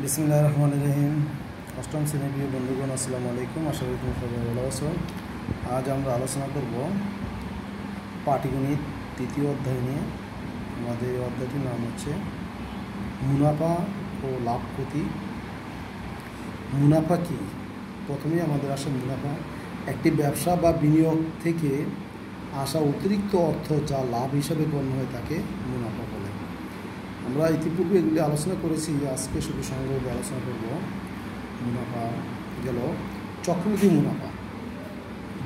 বিসমিল্লাহির রহমানির রহিম। অষ্টম শ্রেণীর প্রিয় বন্ধুগণ, আসসালামু আলাইকুম। আশা করি তুমি সবাই ভালো আছো। আজ আমরা আলোচনা করব পাটিগণিত তৃতীয় অধ্যায় নিয়ে। আমাদের এই অধ্যায়টির নাম হচ্ছে মুনাফা ও লাভ ক্ষতি। মুনাফা কী? প্রথমেই আমাদের আসে মুনাফা একটি ব্যবসা বা বিনিয়োগ থেকে আসা অতিরিক্ত অর্থ যা লাভ হিসাবে গণ্য হয় তাকে মুনাফা বলে। আমরা ইতিপূর্বে এগুলি আলোচনা করেছি, আজকে শুধু সংগ্রহে আলোচনা করব। মুনাফা গেল চক্রবৃদ্ধি মুনাফা,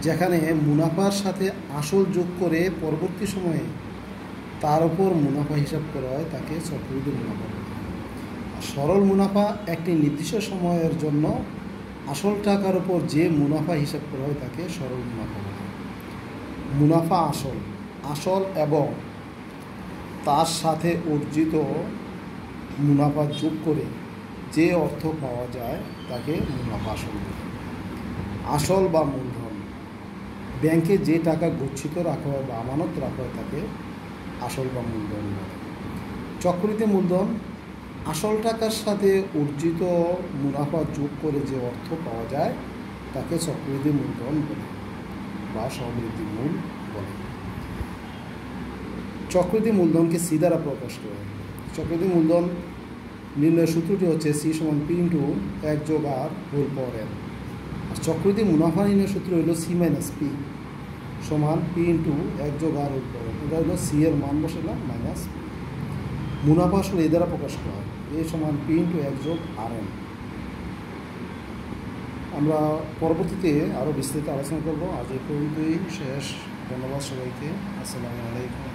যেখানে মুনাফার সাথে আসল যোগ করে পরবর্তী সময়ে তার উপর মুনাফা হিসাব করা হয় তাকে চক্রবৃদ্ধি মুনাফা বলে। আর সরল মুনাফা একটি নির্দিষ্ট সময়ের জন্য আসল টাকার উপর যে মুনাফা হিসাব করা হয় তাকে সরল মুনাফা বলে। মুনাফা আসল এবং তার সাথে অর্জিত মুনাফা যোগ করে যে অর্থ পাওয়া যায় তাকে মুনাফা আসল বলে। আসল বা মূলধন, ব্যাংকে যে টাকা গচ্ছিত রাখা হয় বা আমানত রাখা হয় তাকে আসল বা মূলধন বলে। চক্রবৃদ্ধি মূলধন আসল টাকার সাথে অর্জিত মুনাফা যোগ করে যে অর্থ পাওয়া যায় তাকে চক্রবৃদ্ধি মূলধন বলে বা সমৃদ্ধি মূল বলে। চক্রবৃদ্ধি মূলধনকে সি দ্বারা প্রকাশ করা হয়। চক্রবৃদ্ধি মূলধন নির্ণয়ের সূত্রটি হচ্ছে সি সমান পি ইন্টু 1+r²n। আর চক্রবৃদ্ধি মুনাফা নির্ণয়ের সূত্র হলো সি মাইনাস পি সমান পি ইন্টু 1+r²n। এটা হলো সি এর মান বসালাম মাইনাস পি। মুনাফা আসলে এই দ্বারা প্রকাশ করা হয়, এ সমান পি ইন্টু 1+rn। আমরা পরবর্তীতে আরও বিস্তারিত আলোচনা করব। আজ এই পর্যন্তই শেষ। ধন্যবাদ সবাইকে। আসসালামু আলাইকুম।